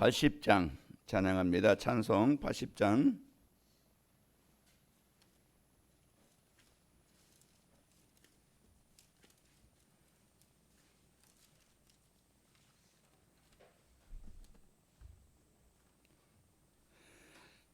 80장 찬양합니다. 찬송 80장.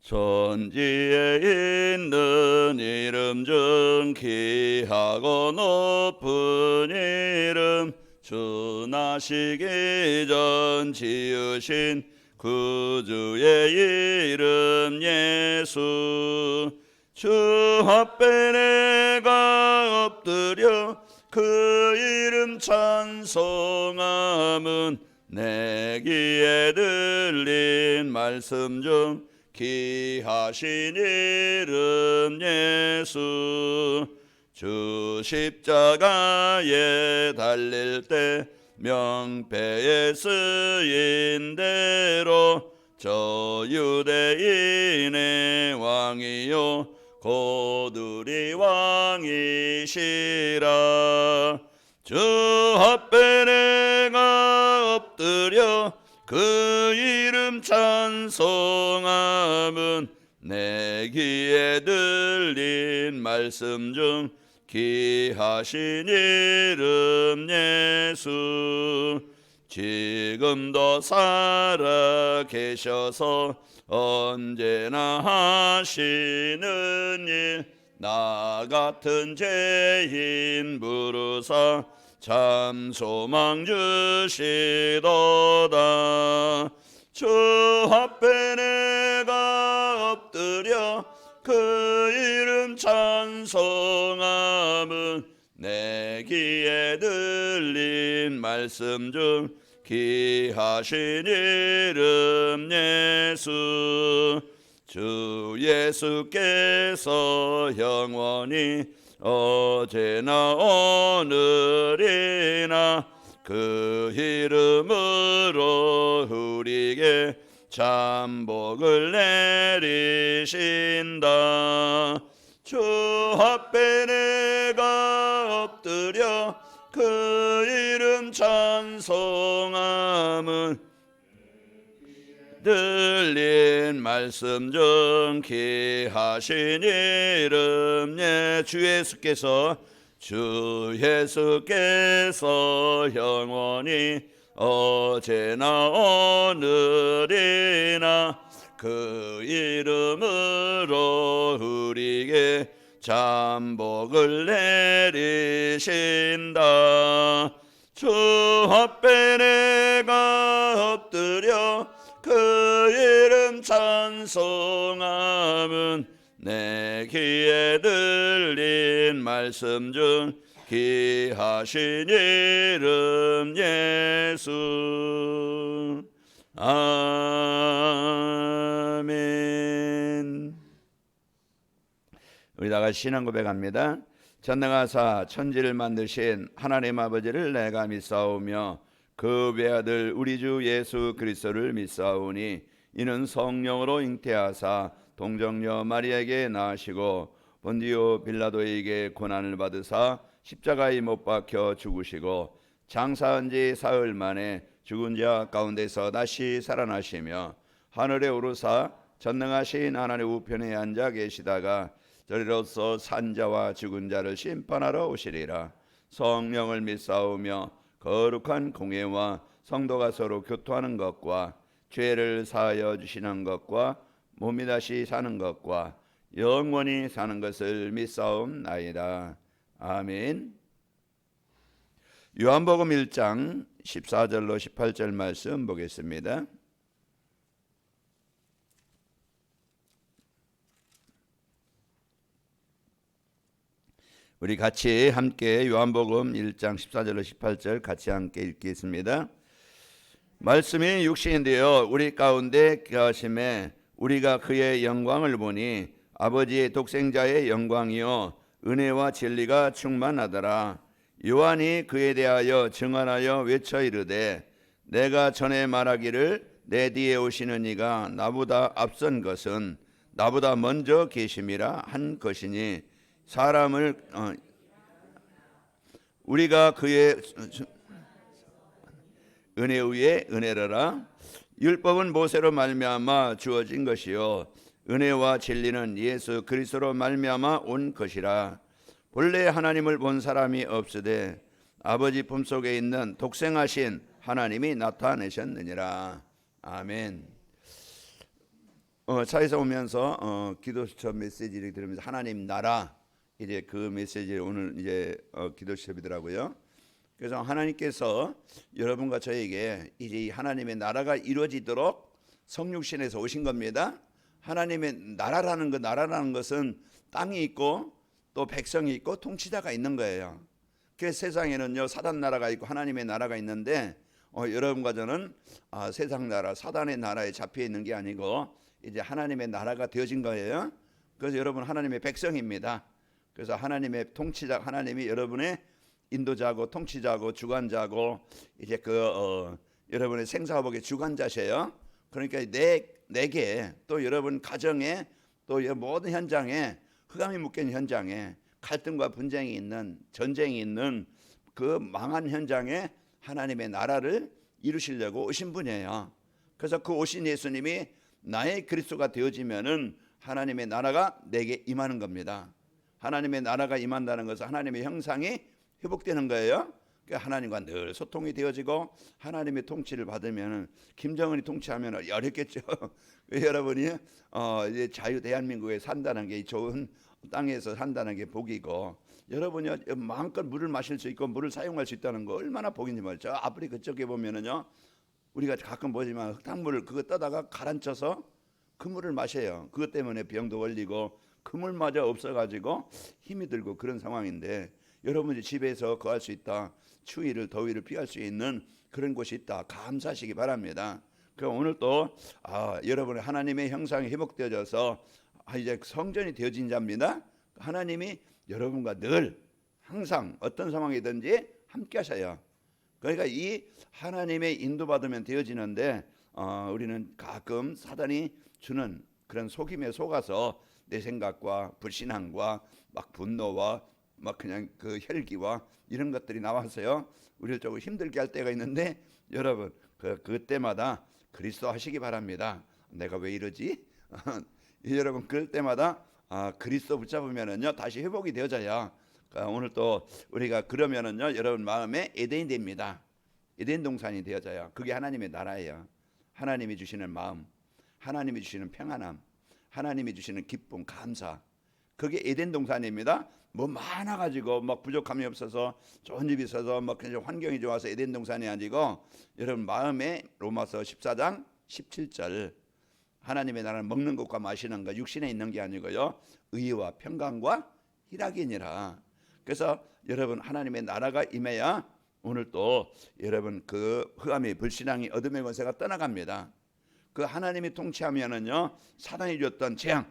천지에 있는 이름 중 귀하고 높은 이름, 주 나시기 전 지으신 구주의 이름 예수. 주 앞에 내가 엎드려 그 이름 찬송함은 내 귀에 들린 말씀 중 귀하신 이름 예수. 주 십자가에 달릴 때 명패에 쓰인 대로 저 유대인의 왕이요 곧 우리 왕이시라. 주 앞에 내가 엎드려 그 이름 찬송함은 내 귀에 들린 말씀 중 귀하신 이름 예수. 지금도 살아 계셔서 언제나 하시는 일, 나 같은 죄인 부르사 참 소망 주시도다. 주 앞에 내가 엎드려 그 이름 찬송함은 내 귀에 들린 말씀 중 귀하신 이름 예수. 주 예수께서 영원히 어제나 오늘이나 그 이름으로 우리에게 참 복을 내리신다. 주 앞에 내가 엎드려 그 이름 찬송함은 들린 말씀 중 귀하신 이름 주 예수께서 영원히 어제나 오늘이나 그 이름으로 우리에게 참 복을 내리신다. 주 앞에 내가 엎드려 그 이름 찬송함은 내 귀에 들린 말씀 중 귀하신 이름 예수. 아멘. 우리 다 같이 신앙 고백합니다. 전능하사 천지를 만드신 하나님 아버지를 내가 믿사오며 그 외아들 우리 주 예수 그리스도를 믿사오니 이는 성령으로 잉태하사 동정녀 마리아에게 낳으시고 본디오 빌라도에게 고난을 받으사 십자가에 못 박혀 죽으시고 장사한 지 사흘 만에 죽은 자 가운데서 다시 살아나시며 하늘에 오르사 전능하신 하나님 우편에 앉아 계시다가 저리로서 산자와 죽은 자를 심판하러 오시리라. 성령을 믿사오며 거룩한 공예와 성도가 서로 교토하는 것과 죄를 사하여 주시는 것과 몸이 다시 사는 것과 영원히 사는 것을 믿사옵나이다. 아멘. 요한복음 1장 14절로 18절 말씀 보겠습니다. 우리 같이 함께 요한복음 1장 14절로 18절 같이 함께 읽겠습니다. 말씀이 육신이 되어 우리 가운데 거하심에 우리가 그의 영광을 보니 아버지의 독생자의 영광이요 은혜와 진리가 충만하더라. 요한이 그에 대하여 증언하여 외쳐 이르되 내가 전에 말하기를 내 뒤에 오시는 이가 나보다 앞선 것은 나보다 먼저 계심이라 한 것이니 사람을 우리가 그의 은혜 위에 은혜라라. 율법은 모세로 말미암아 주어진 것이요 은혜와 진리는 예수 그리스도로 말미암아 온 것이라. 본래 하나님을 본 사람이 없으되 아버지 품속에 있는 독생하신 하나님이 나타내셨느니라. 아멘. 차에서 오면서 기도수첩 메시지를 들으면서 하나님 나라, 이제 그 메시지를 오늘 이제 기도수첩이더라고요. 그래서 하나님께서 여러분과 저에게 이제 하나님의 나라가 이루어지도록 성육신에서 오신 겁니다. 하나님의 나라라는 것은 땅이 있고 또 백성이 있고 통치자가 있는 거예요. 그래서 세상에는요 사단 나라가 있고 하나님의 나라가 있는데 여러분과 저는 세상 나라 사단의 나라에 잡혀 있는 게 아니고 이제 하나님의 나라가 되어진 거예요. 그래서 여러분 하나님의 백성입니다. 그래서 하나님의 통치자, 하나님이 여러분의 인도자고 통치자고 주관자고 이제 여러분의 생사화복의 주관자세요. 그러니까 내게 또 여러분 가정에 또 모든 현장에 흑암이 묶인 현장에 갈등과 분쟁이 있는 전쟁이 있는 그 망한 현장에 하나님의 나라를 이루시려고 오신 분이에요. 그래서 그 오신 예수님이 나의 그리스도가 되어지면은 하나님의 나라가 내게 임하는 겁니다. 하나님의 나라가 임한다는 것은 하나님의 형상이 회복되는 거예요. 그러니까 하나님과 늘 소통이 되어지고 하나님의 통치를 받으면 김정은이 통치하면 어렵겠죠. 여러분이 이제 자유 대한민국에 산다는 게 좋은 땅에서 산다는 게 복이고 여러분이 마음껏 물을 마실 수 있고 물을 사용할 수 있다는 거 얼마나 복인지 말이죠. 아프리카 그쪽에 보면은요 우리가 가끔 보지만 흙탕물을 그거 떠다가 가라앉혀서 그 물을 마셔요. 그것 때문에 병도 걸리고 그 물마저 없어가지고 힘이 들고 그런 상황인데 여러분이 집에서 거할 수 있다. 추위를 더위를 피할 수 있는 그런 곳이 있다. 감사하시기 바랍니다. 그럼 오늘 또 여러분의 하나님의 형상이 회복되어져서 이제 성전이 되어진 자입니다. 하나님이 여러분과 늘 항상 어떤 상황이든지 함께 하셔요. 그러니까 이 하나님의 인도받으면 되어지는데 우리는 가끔 사단이 주는 그런 속임에 속아서 내 생각과 불신앙과 막 분노와 막 그냥 그 혈기와 이런 것들이 나와서요 우리를 조금 힘들게 할 때가 있는데 여러분 그때마다 그리스도 하시기 바랍니다. 내가 왜 이러지? 여러분 그럴 때마다 그리스도 붙잡으면은요 다시 회복이 되어져요. 그러니까 오늘 또 우리가 그러면은요 여러분 마음에 에덴이 됩니다. 에덴 동산이 되어져요. 그게 하나님의 나라예요. 하나님이 주시는 마음, 하나님이 주시는 평안함, 하나님이 주시는 기쁨, 감사. 그게 에덴 동산입니다. 뭐 많아가지고 막 부족함이 없어서 좋은 집이 있어서 막 그냥 환경이 좋아서 에덴 동산이 아니고 여러분 마음에 로마서 14장 17절 하나님의 나라는 먹는 것과 마시는 것 육신에 있는 게 아니고요 의와 평강과 희락이니라. 그래서 여러분 하나님의 나라가 임해야 오늘 또 여러분 그 흑암의 불신앙이 어둠의 권세가 떠나갑니다. 그 하나님이 통치하면은요 사단이 줬던 재앙,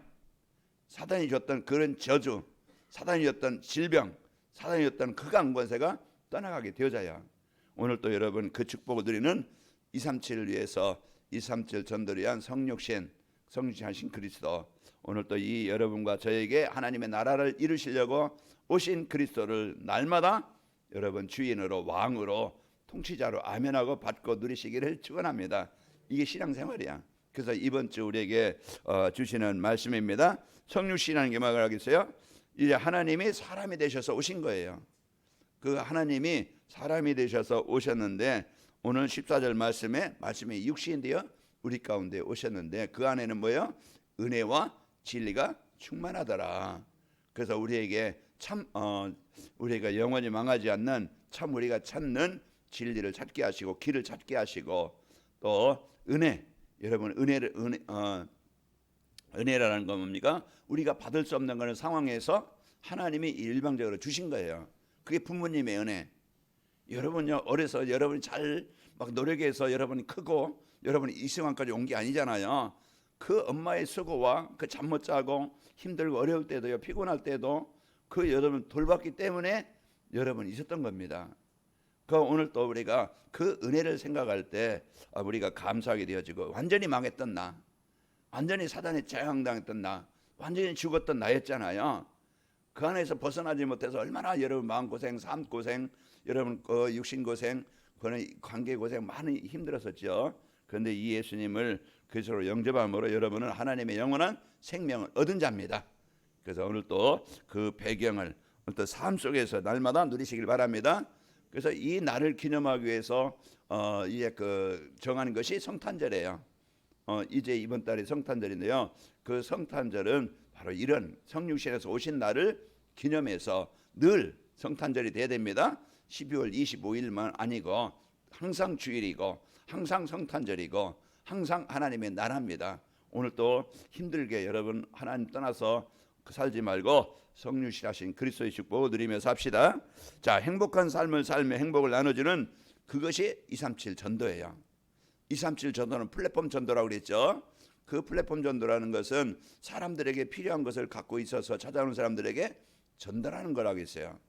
사단이 줬던 그런 저주, 사단이 줬던 질병, 사단이 줬던 흑암 권세가 떠나가게 되어져요. 오늘 또 여러분 그 축복을 누리는 237을 위해서 237 전도를 위한 성육신 성육신하신 그리스도 오늘 또 이 여러분과 저에게 하나님의 나라를 이루시려고 오신 그리스도를 날마다 여러분 주인으로 왕으로 통치자로 아멘하고 받고 누리시기를 축원합니다. 이게 신앙생활이야. 그래서 이번 주 우리에게 주시는 말씀입니다. 성육신이라는 게 뭐라고 하겠어요? 이제 하나님이 사람이 되셔서 오신 거예요. 그 하나님이 사람이 되셔서 오셨는데 오늘 14절 말씀이 육신인데요 우리 가운데 오셨는데 그 안에는 뭐예요? 은혜와 진리가 충만하더라. 그래서 우리에게 우리가 영원히 망하지 않는 참 우리가 찾는 진리를 찾게 하시고 길을 찾게 하시고 또 은혜, 여러분 은혜라는 건 뭡니까? 우리가 받을 수 없는 그런 상황에서 하나님이 일방적으로 주신 거예요. 그게 부모님의 은혜. 여러분요 어려서 여러분이 잘 막 노력해서 여러분이 크고 여러분이 이 상황까지 온 게 아니잖아요. 그 엄마의 수고와 그 잠 못 자고 힘들고 어려울 때도요 피곤할 때도 그 여러분 돌봤기 때문에 여러분 있었던 겁니다. 그 오늘 또 우리가 그 은혜를 생각할 때 우리가 감사하게 되어지고 완전히 망했던 나, 완전히 사단에 재앙당했던 나, 완전히 죽었던 나였잖아요. 그 안에서 벗어나지 못해서 얼마나 여러분 마음고생, 삶고생, 여러분 육신고생, 관계고생 많이 힘들었었죠. 그런데 이 예수님을 그리스도로 영접함으로 여러분은 하나님의 영원한 생명을 얻은 자입니다. 그래서 오늘 또 그 배경을 오늘 또 삶 속에서 날마다 누리시길 바랍니다. 그래서 이 날을 기념하기 위해서 이제 그 정하는 것이 성탄절이에요. 이제 이번 달이 성탄절인데요. 그 성탄절은 바로 이런 성육신에서 오신 날을 기념해서 늘 성탄절이 돼야 됩니다. 12월 25일만 아니고 항상 주일이고 항상 성탄절이고 항상 하나님의 나라입니다. 오늘 또 힘들게 여러분 하나님 떠나서 살지 말고 성육신하신 그리스도의 축복을 누리며 삽시다. 자, 행복한 삶을 살며 행복을 나눠주는 그것이 237 전도예요. 237 전도는 플랫폼 전도라고 그랬죠. 그 플랫폼 전도라는 것은 사람들에게 필요한 것을 갖고 있어서 찾아오는 사람들에게 전달하는 거라고 했어요.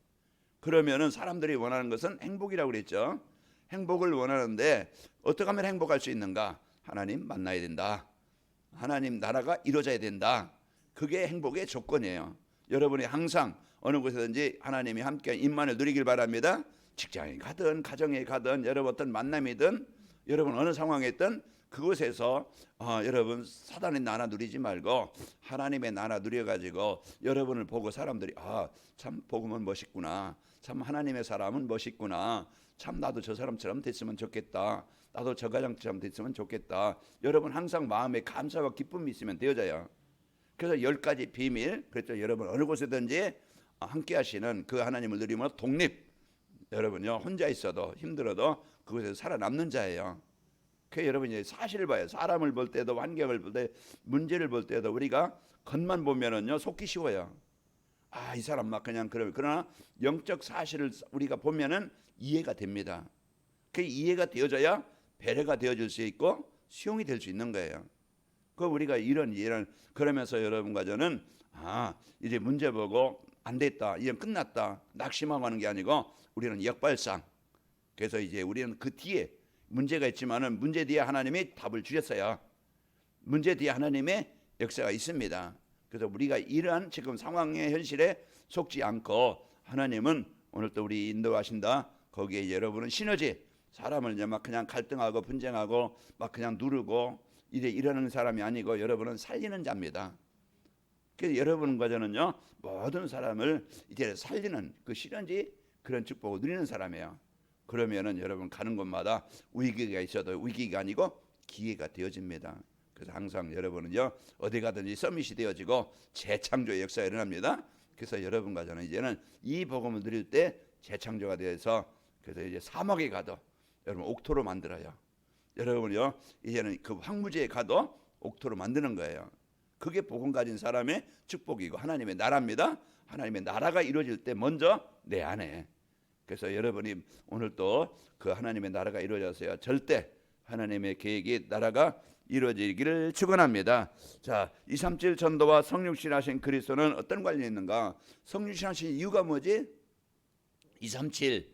그러면은 사람들이 원하는 것은 행복이라고 그랬죠. 행복을 원하는데 어떻게 하면 행복할 수 있는가? 하나님 만나야 된다. 하나님 나라가 이루어져야 된다. 그게 행복의 조건이에요. 여러분이 항상 어느 곳에든지 하나님이 함께 임만을 누리길 바랍니다. 직장에 가든 가정에 가든 여러분 어떤 만남이든 여러분 어느 상황에 있든 그곳에서 여러분 사단의 나라 누리지 말고 하나님의 나라 누려가지고 여러분을 보고 사람들이 참 복음은 멋있구나, 참 하나님의 사람은 멋있구나, 참 나도 저 사람처럼 됐으면 좋겠다, 나도 저 가정처럼 됐으면 좋겠다. 여러분 항상 마음에 감사와 기쁨이 있으면 되어져요. 그래서 10가지 비밀, 그렇죠. 여러분 어느 곳에든지 함께 하시는 그 하나님을 누리면 독립, 여러분요 혼자 있어도 힘들어도 그곳에서 살아남는 자예요. 그 여러분이 사실을 봐요. 사람을 볼 때도 환경을 볼 때 문제를 볼 때도 우리가 겉만 보면은요 속기 쉬워요. 이 사람 막 그냥 그러나 영적 사실을 우리가 보면은 이해가 됩니다. 그 이해가 되어져야 배려가 되어질 수 있고 수용이 될 수 있는 거예요. 그 우리가 이런 그러면서 여러분과 저는 이제 문제 보고 안 됐다, 이제 끝났다 낙심하고 하는 게 아니고 우리는 역발상. 그래서 이제 우리는 그 뒤에 문제가 있지만은 문제 뒤에 하나님이 답을 주셨어요. 문제 뒤에 하나님의 역사가 있습니다. 그래서 우리가 이러한 지금 상황의 현실에 속지 않고 하나님은 오늘 또 우리 인도하신다. 거기에 여러분은 시너지, 사람을 이제 막 그냥 갈등하고 분쟁하고 막 그냥 누르고 이러는 사람이 아니고 여러분은 살리는 자입니다. 그래서 여러분과 저는요 모든 사람을 이제 살리는 그 시너지 그런 축복을 누리는 사람이에요. 그러면은 여러분 가는 곳마다 위기가 있어도 위기가 아니고 기회가 되어집니다. 그래서 항상 여러분은요 어디 가든지 서밋이 되어지고 재창조의 역사가 일어납니다. 그래서 여러분과 저는 이제는 이 복음을 누릴 때 재창조가 되어서 그래서 이제 사막에 가도 여러분 옥토로 만들어요. 여러분요 이제는 그 황무지에 가도 옥토로 만드는 거예요. 그게 복음 가진 사람의 축복이고 하나님의 나라입니다. 하나님의 나라가 이루어질 때 먼저 내 안에. 그래서 여러분이 오늘 또 그 하나님의 나라가 이루어져서요 절대 하나님의 계획이 나라가 이루어지기를 축원합니다. 자, 237 전도와 성육신하신 그리스도는 어떤 관련이 있는가? 성육신하신 이유가 뭐지? 237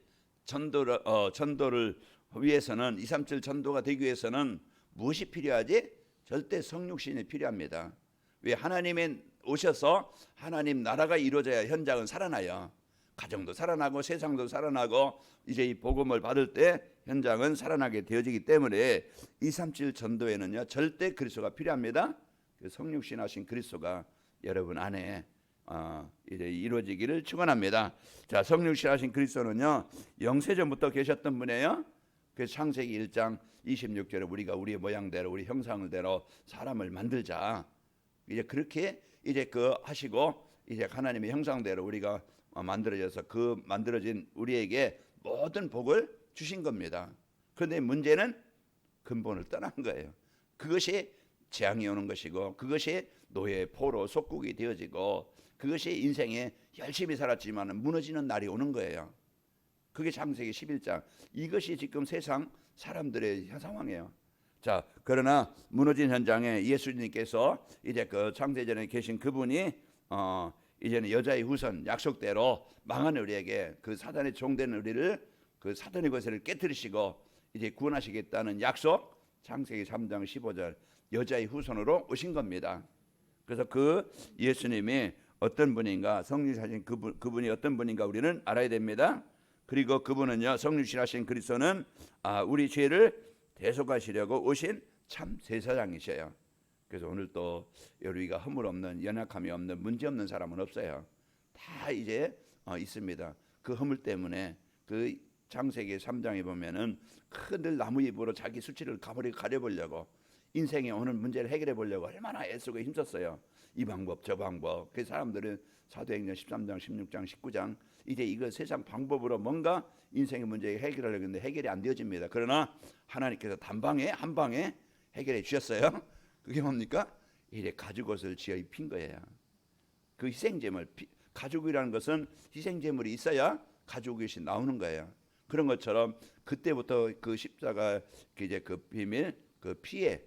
전도를 위해서는 237 전도가 되기 위해서는 무엇이 필요하지? 절대 성육신이 필요합니다. 왜? 하나님의 오셔서 하나님 나라가 이루어져야 현장은 살아나요. 가정도 살아나고 세상도 살아나고 이제 이 복음을 받을 때 현장은 살아나게 되어지기 때문에 237 전도에는요 절대 그리스도가 필요합니다. 그 성육신하신 그리스도가 여러분 안에 이제 이루어지기를 축원합니다. 자, 성육신하신 그리스도는요 영세전부터 계셨던 분이에요. 그 창세기 1장 26절에 우리가 우리의 모양대로 우리 형상대로 사람을 만들자. 이제 그렇게 이제 그 하시고 이제 하나님의 형상대로 우리가 만들어져서 그 만들어진 우리에게 모든 복을 주신 겁니다. 그런데 문제는 근본을 떠난 거예요. 그것이 재앙이 오는 것이고 그것이 노예의 포로 속국이 되어지고 그것이 인생에 열심히 살았지만 무너지는 날이 오는 거예요. 그게 창세기 11장. 이것이 지금 세상 사람들의 상황이에요. 자, 그러나 무너진 현장에 예수님께서 이제 그 창세전에 계신 그분이 이제는 여자의 후손 약속대로 망한 우리에게 그 사단의 종된 우리를 그 사단의 것을 깨뜨리시고 이제 구원하시겠다는 약속, 창세기 3장 15절 여자의 후손으로 오신 겁니다. 그래서 그 예수님이 어떤 분인가, 성육신하신 그분이 어떤 분인가 우리는 알아야 됩니다. 그리고 그분은요 성육신하신 그리스도는 우리 죄를 대속하시려고 오신 참 제사장이셔요. 그래서 오늘 또 우리가 허물 없는, 연약함이 없는, 문제 없는 사람은 없어요. 다 이제 있습니다. 그 허물 때문에 그 창세기 3장에 보면은 늘 나무 잎으로 자기 수치를 가려보려고, 인생에 오는 문제를 해결해 보려고 얼마나 애쓰고 힘썼어요. 이 방법 저 방법. 그 사람들은 사도행전 13장 16장 19장 이제 이거 세상 방법으로 뭔가 인생의 문제 해결하려고 했는데 해결이 안 되어집니다. 그러나 하나님께서 단방에 한 방에 해결해 주셨어요. 그게 뭡니까? 이제 가죽옷을 지어 입힌 거예요. 그 희생제물, 가죽이라는 것은 희생제물이 있어야 가죽옷이 나오는 거예요. 그런 것처럼 그때부터 그 십자가 이제 그 비밀, 그 피에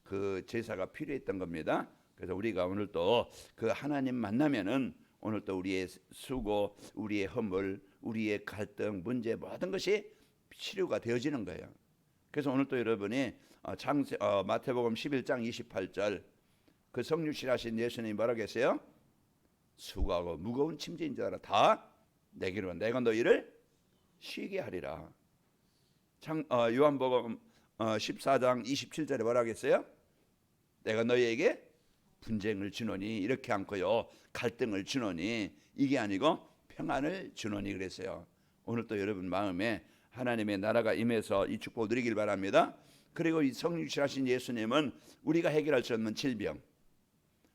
그 제사가 필요했던 겁니다. 그래서 우리가 오늘 또 그 하나님 만나면은 오늘 또 우리의 수고, 우리의 허물, 우리의 갈등, 문제 모든 것이 치료가 되어지는 거예요. 그래서 오늘 또 여러분이 마태복음 11장 28절 그 성육신 하신 예수님이 뭐라고 했어요? 수고하고 무거운 짐진 자라 다 내게로 내가 너희를 쉬게 하리라. 요한복음 14장 27절에 뭐라고 했어요? 내가 너희에게 분쟁을 주노니, 이렇게 않고요 갈등을 주노니, 이게 아니고 평안을 주노니 그랬어요. 오늘 또 여러분 마음에 하나님의 나라가 임해서 이 축복을 누리길 바랍니다. 그리고 이 성육신 하신 예수님은 우리가 해결할 수 없는 질병,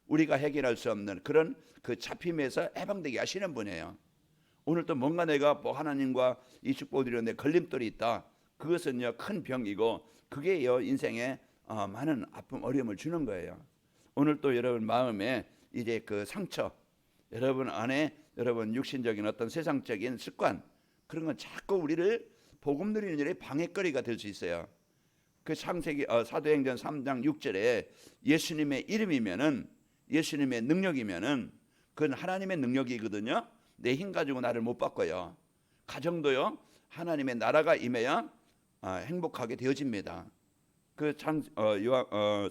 우리가 해결할 수 없는 그런 그 잡힘에서 해방되게 하시는 분이에요. 오늘 또 뭔가 내가 뭐 하나님과 이 축복을 누리는데 걸림돌이 있다. 그것은요 큰 병이고 그게요 인생에 많은 아픔 어려움을 주는 거예요. 오늘 또 여러분 마음에 이제 그 상처, 여러분 안에 여러분 육신적인 어떤 세상적인 습관, 그런 건 자꾸 우리를 복음 누리는 일에 방해거리가 될 수 있어요. 그 창세기 사도행전 3장 6절에 예수님의 이름이면은, 예수님의 능력이면은 그건 하나님의 능력이거든요. 내 힘 가지고 나를 못 바꿔요. 가정도요 하나님의 나라가 임해야 행복하게 되어집니다. 그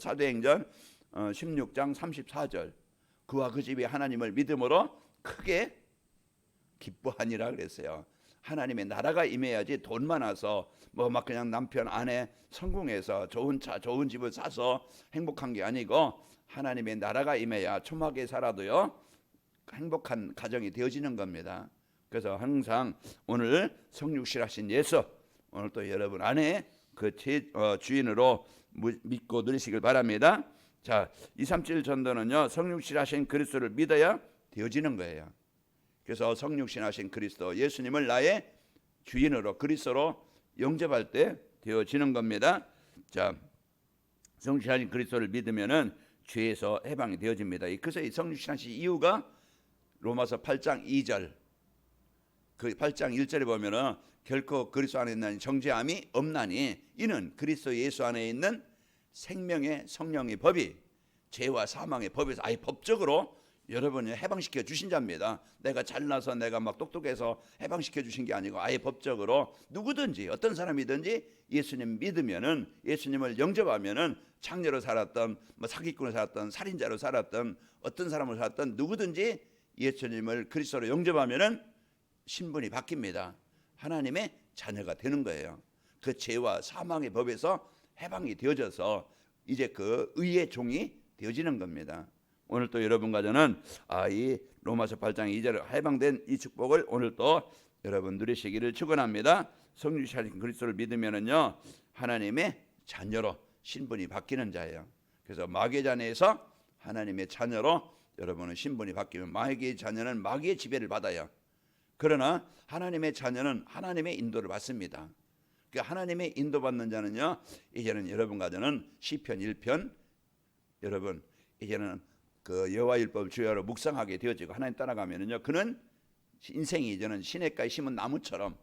사도행전 16장 34절 그와 그 집이 하나님을 믿음으로 크게 기뻐하니라 그랬어요. 하나님의 나라가 임해야지 돈 많아서 뭐 막 그냥 남편 아내 성공해서 좋은 차 좋은 집을 사서 행복한 게 아니고 하나님의 나라가 임해야 초막에 살아도요 행복한 가정이 되어지는 겁니다. 그래서 항상 오늘 성육신 하신 예수, 오늘 또 여러분 안에 그 주인으로 믿고 누리시길 바랍니다. 자, 237 전도는요 성육신 하신 그리스도를 믿어야 되어지는 거예요. 그래서 성육신 하신 그리스도 예수님을 나의 주인으로 그리스도로 영접할 때 되어지는 겁니다. 자, 성육신 하신 그리스도를 믿으면은 죄에서 해방이 되어집니다. 그래서 이 성육신 하신 이유가 로마서 8장 2절 그 8장 1절에 보면은 결코 그리스도 안에 있는 정죄함이 없나니 이는 그리스도 예수 안에 있는 생명의 성령의 법이 죄와 사망의 법에서 아예 법적으로 여러분을 해방시켜 주신 자입니다. 내가 잘나서 내가 막 똑똑해서 해방시켜 주신 게 아니고 아예 법적으로 누구든지 어떤 사람이든지 예수님 믿으면은, 예수님을 영접하면은 창녀로 살았던 뭐 사기꾼으로 살았던 살인자로 살았던 어떤 사람으로 살았던 누구든지 예수님을 그리스도로 영접하면은 신분이 바뀝니다. 하나님의 자녀가 되는 거예요. 그 죄와 사망의 법에서 해방이 되어져서 이제 그 의의 종이 되어지는 겁니다. 오늘 또 여러분과 저는 이 로마서 8장 2절 해방된 이 축복을 오늘 또 여러분 누리시기를 축원합니다. 성육신 하신 그리스도를 믿으면은요 하나님의 자녀로 신분이 바뀌는 자예요. 그래서 마귀의 자녀에서 하나님의 자녀로 여러분은 신분이 바뀌면 마귀의 자녀는 마귀의 지배를 받아요. 그러나 하나님의 자녀는 하나님의 인도를 받습니다. 그러니까 하나님의 인도받는 자는요 이제는 여러분과 저는 시편 1편 여러분 이제는 그 여호와 율법을 주야로 묵상하게 되어지고 하나님 따라가면은요 그는 인생이 이제는 시냇가에 심은 나무처럼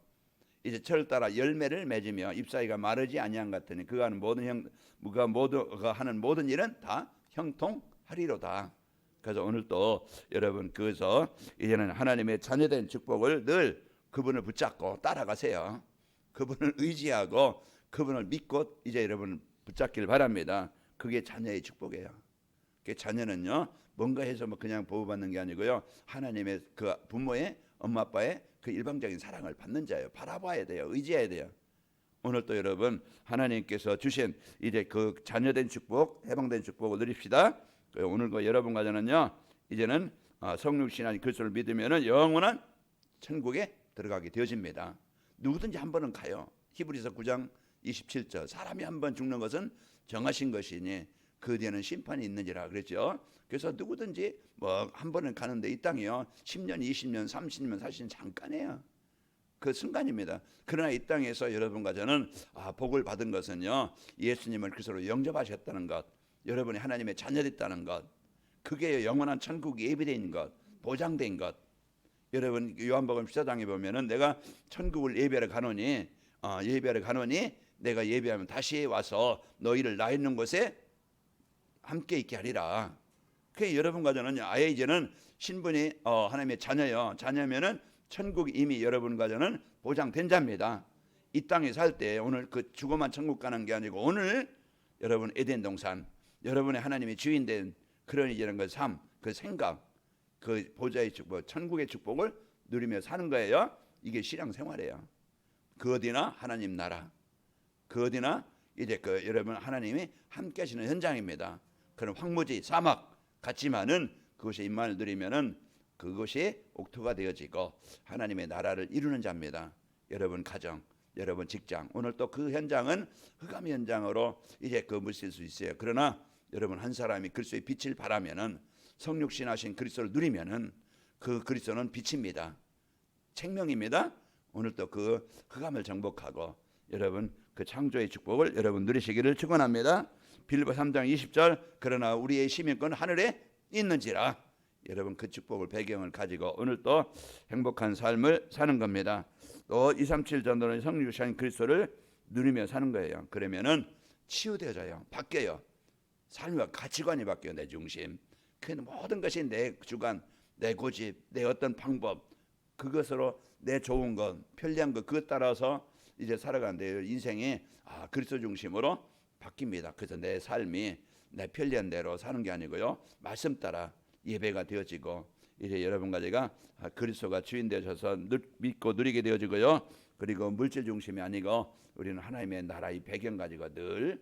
이제 철 따라 열매를 맺으며 잎사귀가 마르지 아니한 같으니 그가 하는 모든 일은 다 형통하리로다. 그래서 오늘 또 여러분 그래서 이제는 하나님의 자녀된 축복을 늘 그분을 붙잡고 따라가세요. 그분을 의지하고 그분을 믿고 이제 여러분 붙잡기를 바랍니다. 그게 자녀의 축복이에요. 그 자녀는요 뭔가 해서 뭐 그냥 보호받는 게 아니고요 하나님의 그 부모의 엄마 아빠의 그 일방적인 사랑을 받는 자예요. 바라봐야 돼요. 의지해야 돼요. 오늘 또 여러분 하나님께서 주신 이제 그 자녀된 축복, 해방된 축복을 누립시다. 오늘 그 여러분 가정은요, 이제는 성육신 아닌 그리스도를 믿으면은 영원한 천국에 들어가게 되어집니다. 누구든지 한 번은 가요. 히브리서 9장 27절 사람이 한 번 죽는 것은 정하신 것이니 그 뒤에는 심판이 있느니라 그랬죠. 그래서 누구든지 뭐 한 번은 가는데 이 땅이요 10년, 20년, 30년, 40년 잠깐이에요. 그 순간입니다. 그러나 이 땅에서 여러분과 저는 복을 받은 것은요, 예수님을 그리스도로 영접하셨다는 것, 여러분이 하나님의 자녀됐다는 것, 그게 영원한 천국이 예비된 것, 보장된 것. 여러분 요한복음 14장에 보면은 내가 천국을 예배하러 가노니 내가 예배하면 다시 와서 너희를 나 있는 곳에 함께 있게 하리라. 그 여러분과 저는 아예 이제는 신분이 하나님의 자녀요. 자녀면은 천국이 이미 여러분과 저는 보장된 자입니다. 이 땅에 살 때 오늘 그 죽어만 천국 가는 게 아니고 오늘 여러분 에덴 동산, 여러분의 하나님의 주인된 그런 이제는 그 삶, 그 생각, 그 보좌의 축복, 천국의 축복을 누리며 사는 거예요. 이게 신앙생활이에요. 그 어디나 하나님 나라, 그 어디나 이제 그 여러분 하나님이 함께 하시는 현장입니다. 그런 황무지 사막 같지만은 그것이 임만을 누리면은 그것이 옥토가 되어지고 하나님의 나라를 이루는 자입니다. 여러분 가정, 여러분 직장, 오늘 또 그 현장은 흑암의 현장으로 이제 그 물실 수 있어요. 그러나 여러분 한 사람이 그리스도의 빛을 바라면은 성육신하신 그리스도를 누리면은 그 그리스도는 빛입니다. 생명입니다. 오늘 또 그 흑암을 정복하고 여러분 그 창조의 축복을 여러분 누리시기를 축원합니다. 빌립보 3장 20절 그러나 우리의 시민권은 하늘에 있는지라. 여러분 그 축복을 배경을 가지고 오늘 또 행복한 삶을 사는 겁니다. 또 237 전도는 성육신 그리스도를 누리며 사는 거예요. 그러면은 치유되어져요. 바뀌어요. 삶과 가치관이 바뀌어요. 내 중심. 그 모든 것이 내 주관, 내 고집, 내 어떤 방법, 그것으로 내 좋은 것, 편리한 것 그것 따라서 이제 살아가는데 인생이 그리스도 중심으로 바뀝니다. 그래서 내 삶이 내 편리한 대로 사는 게 아니고요. 말씀 따라 예배가 되어지고 이제 여러분과 제가 그리스도가 주인 되셔서 믿고 누리게 되어지고요. 그리고 물질 중심이 아니고 우리는 하나님의 나라의 배경 가지고 늘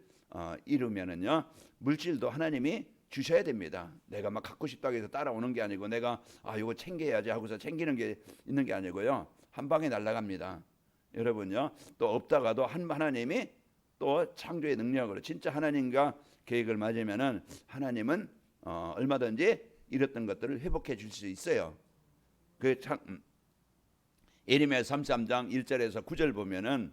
이루면은요. 물질도 하나님이 주셔야 됩니다. 내가 막 갖고 싶다고 해서 따라오는 게 아니고 내가 이거 챙겨야지 하고서 챙기는 게 있는 게 아니고요. 한 방에 날아갑니다. 여러분요. 또 없다가도 하나님이 또 창조의 능력으로 진짜 하나님과 계획을 맞으면은 하나님은 얼마든지 잃었던 것들을 회복해 줄 수 있어요. 예레미야 33장 1절에서 9절 보면은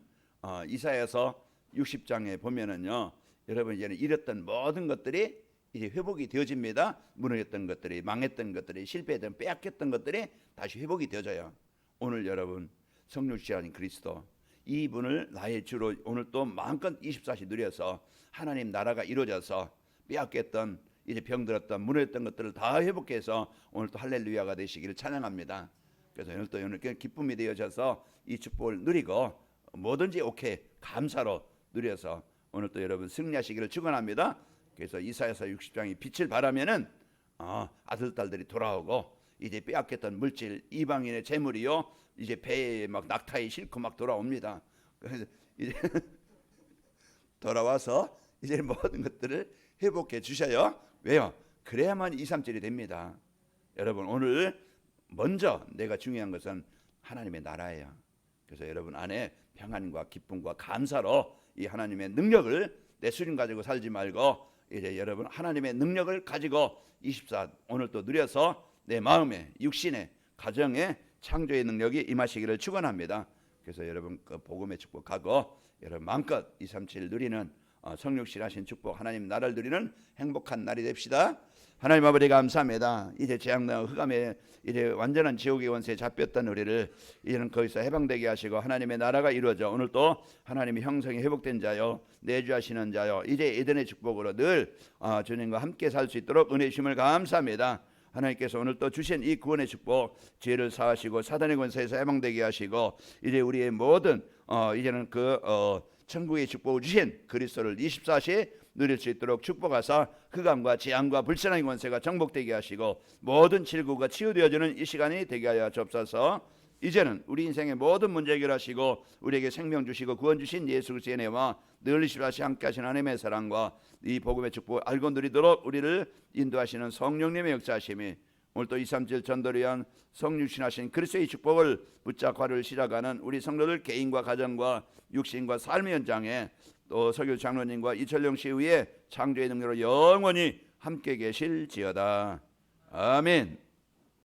이사야서 60장에 보면은요. 여러분 이제는 잃었던 모든 것들이 이제 회복이 되어집니다. 무너졌던 것들이, 망했던 것들이, 실패했던 빼앗겼던 것들이 다시 회복이 되어져요. 오늘 여러분 성육신하신 그리스도 이분을 나의 주로 오늘 또 마음껏 24시 누려서 하나님 나라가 이루어져서 빼앗겼던 이제 병들었던 무너졌던 것들을 다 회복해서 오늘 또 할렐루야가 되시기를 찬양합니다. 그래서 오늘 기쁨이 되어져서 이 축복을 누리고 뭐든지 오케이 감사로 누려서 오늘 또 여러분 승리하시기를 축원합니다. 그래서 이사야서 60장이 빛을 발하면은 아들 딸들이 돌아오고 이제 빼앗겼던 물질 이방인의 재물이요 이제 배에 막 낙타에 싣고 막 돌아옵니다. 그래서 이제 돌아와서 이제 모든 것들을 회복해 주셔요. 왜요? 그래야만 2, 3절이 됩니다. 여러분 오늘 먼저 내가 중요한 것은 하나님의 나라예요. 그래서 여러분 안에 평안과 기쁨과 감사로 이 하나님의 능력을 내 수준 가지고 살지 말고 이제 여러분 하나님의 능력을 가지고 24 오늘 또 누려서 내 마음에 육신에 가정에 창조의 능력이 임하시기를 축원합니다. 그래서 여러분 그 복음의 축복하고 여러분 마음껏 237 누리는 성육신하신 축복 하나님 나라를 누리는 행복한 날이 됩시다. 하나님 아버지 감사합니다. 이제 재앙나 흑암에 이제 완전한 지옥의 원세에 잡혔던 우리를 이제는 거기서 해방되게 하시고 하나님의 나라가 이루어져 오늘 또 하나님의 형성이 회복된 자요 내주하시는 자요 이제 에덴의 축복으로 늘 주님과 함께 살 수 있도록 은혜 주심을 감사합니다. 하나님께서 오늘 또 주신 이 구원의 축복 죄를 사하시고 사단의 권세에서 해방되게 하시고 이제 우리의 모든 이제는 천국의 축복을 주신 그리스도를 24시 누릴 수 있도록 축복하사 흑암과 재앙과 불신앙의 권세가 정복되게 하시고 모든 질고가 치유되어지는 이 시간이 되게 하여 주옵소서. 이제는 우리 인생의 모든 문제 해결하시고 우리에게 생명 주시고 구원 주신 예수 그리스도의 은혜와 늘 시라시 함께 하신 하나님의 사랑과 이 복음의 축복을 알고 누리도록 우리를 인도하시는 성령님의 역사하심이 오늘 또 237 전도를 위한 성육신하신 그리스도의 축복을 붙잡고 하루를 시작하는 우리 성도들 개인과 가정과 육신과 삶의 현장에 또 서교 장로님과 이철령 씨 위에 창조의 능력으로 영원히 함께 계실지어다. 아멘.